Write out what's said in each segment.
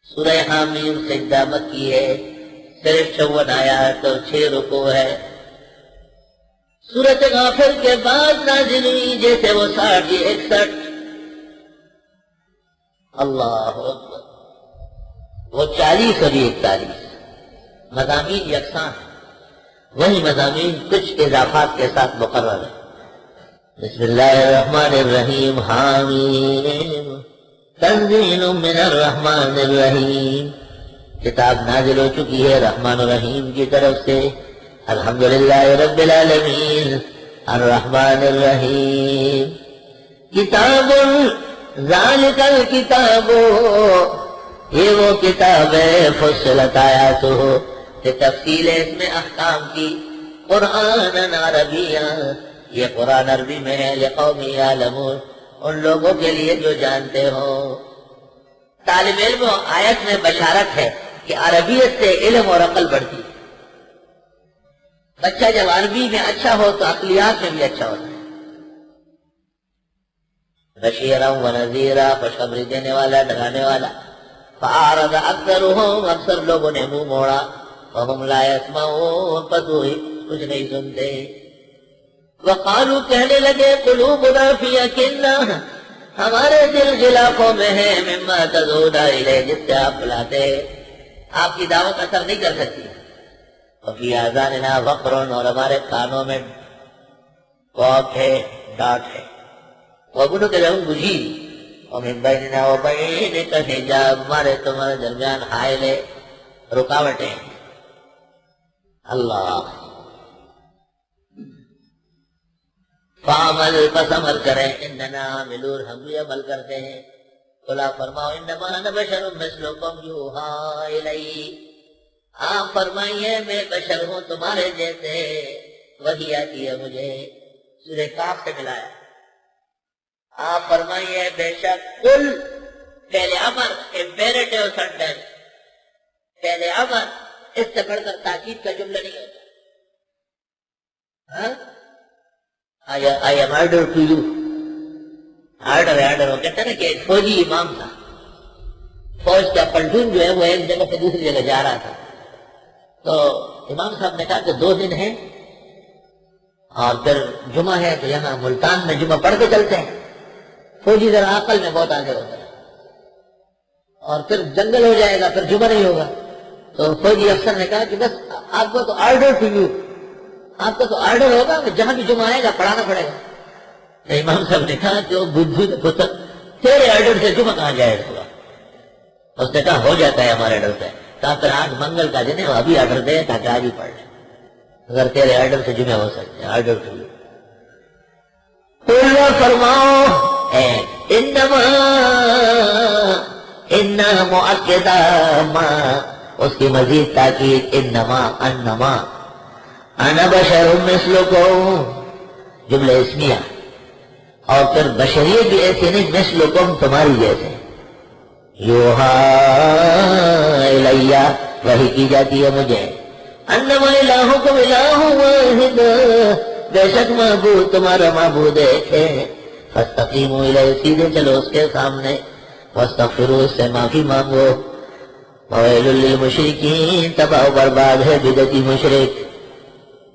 سورہ حامیم سجدہ مکی ہے، صرف 54 آیات اور 6 رکوع ہے۔ سورۃ غافر کے بعد نازل ہوئی، جیسے وہ 60 یہ 61۔ اللہ اکبر، وہ 40 اور یہ 41 مضامین یکساں ہیں، وہی مضامین کچھ اضافات کے ساتھ مقرر ہے۔ بسم اللہ الرحمن الرحیم، حامیم تنزیل من الرحمن الرحیم، کتاب نازل ہو چکی ہے رحمان الرحیم کی طرف سے۔ الحمدللہ رب العالمین الرحمن الرحیم، کتاب ذالک الکتاب، یہ وہ کتاب ہے فصلت آیاتہ کہ تفصیل ہے اس میں احکام کی، قرآن عربیہ، یہ قرآن عربی میں ہے، لقوم یعلمون، ان لوگوں کے لیے جو جانتے ہو۔ طالب علم آیت میں بشارت ہے کہ عربیت سے علم اور عقل بڑھتی ہے۔ بچہ جب عربی میں اچھا ہو تو عقلیات میں بھی اچھا ہوتا ہے۔ بشیرا و نذیرا، خوشخبری دینے والا، ڈرانے والا۔ فاعرض اکثرهم، اکثر لوگوں نے منہ موڑا، وهم لا يسمعون، کچھ نہیں سنتے۔ وقالوا، کہنے لگے، قلوبنا فی اکنہ، ہمارے دل غلافوں میں ہے، مما تدعون الیہ، جس سے آپ بلاتے، آپ کی دعوت اثر نہیں کر سکتی۔ وفی آذاننا وقر، اور ہمارے کانوں میں کوک ہے، ڈانٹ ہے۔ وابنک لہم بجھی، ومن بیننا وبینک حجاب، ہمارے تمہارے درمیان حائل ہے، رکاوٹیں ہیں۔ اللہ، فعمل، پس عمل کریں، اننا عاملون، ہم بھی عمل کرتے ہیں۔ قُلْ فرماؤ، انما انا بشر مثلکم یوحیٰ الی، آپ فرمائیے میں بشر ہوں تمہارے جیسے، وحی آتی ہے مجھے۔ سورہ کاف سے ملایا۔ آپ فرمائیے بے شک، قل، پہلے امر، امپیریٹیو سینٹینس، پہلے امر، اس سے بڑھ کر تاکید کا جملہ نہیں ہوتا۔ I am order to you، order ہے، آرڈر ہو، کہتے ہیں نا کہ ایک فوجی امام تھا، فوج کا پلٹون جو ہے وہ ایک جگہ سے دوسری جگہ جا رہا تھا، تو امام صاحب نے کہا کہ 2 دن ہیں اور پھر جمعہ ہے، تو یہاں ملتان میں جمعہ پڑھ کے چلتے ہیں۔ فوجی ذرا عقل میں بہت آگے ہوتا ہے، اور پھر جنگل ہو جائے گا، پھر جمعہ نہیں ہوگا۔ تو فوجی افسر نے کہا کہ بس آپ کو تو آرڈر ٹو یو، آپ کو تو آرڈر ہوگا کہ جہاں بھی جمعہ آئے گا پڑھانا پڑے گا۔ تو امام صاحب نے کہا کہ وہ بدھو پتر، تیرے آرڈر سے جمعہ کہاں جائے گا؟ اس نے کہا ہو جاتا ہے ہمارے آرڈر سے، کہا پھر آج منگل کا دن ہے، وہ ابھی آرڈر دے تاکہ آج ہی پڑھ لیں، اگر تیرے آرڈر سے جمعہ ہو سکتے ہیں، آرڈر ٹو یو۔ قُلْ فرماؤ، انما مؤکدہ ما، اس کی مزید تاکید، انما انا بشر مثلکم، جملہ اسمیہ، اور پھر بشریت بھی ایسے نہیں، مثلکم تمہاری جیسے، یوحیٰ الیہ، وحی کی جاتی ہے مجھے، انما الہکم الہ واحد، بے شک معبود تمہارا معبود ایک ہے، فاستقیموا الیہ، سیدھے چلو اس کے سامنے، واستغفروا، اس سے معافی مانگو، وویل للمشرکین، تباہ و برباد ہے بدعتی مشرک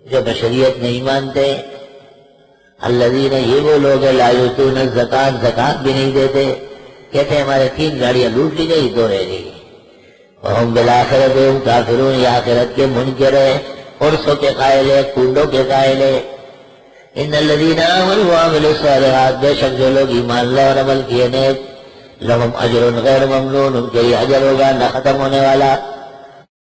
جو بشریت نہیں مانتے، الذین، یہ وہ لوگ لا یؤتون الزکوٰۃ، زکوٰۃ بھی نہیں دیتے، کہتے ہیں ہمارے 3 گاڑیاں لوٹ لی گئی، 2 رہ گئی، وہم بالآخرۃ ہم کافرون، یہ آخرت کے منکر ہیں، عرصوں کے قائل ہیں، کنڈوں کے قائل ہیں۔ ان الذین آمنوا وعملوا الصالحات، بے شک جو لوگ ایمان لائے اور عمل کیے نیک، لہم اجر غیر ممنون، ان کے لیے اجر ہوگا نہ ختم ہونے والا۔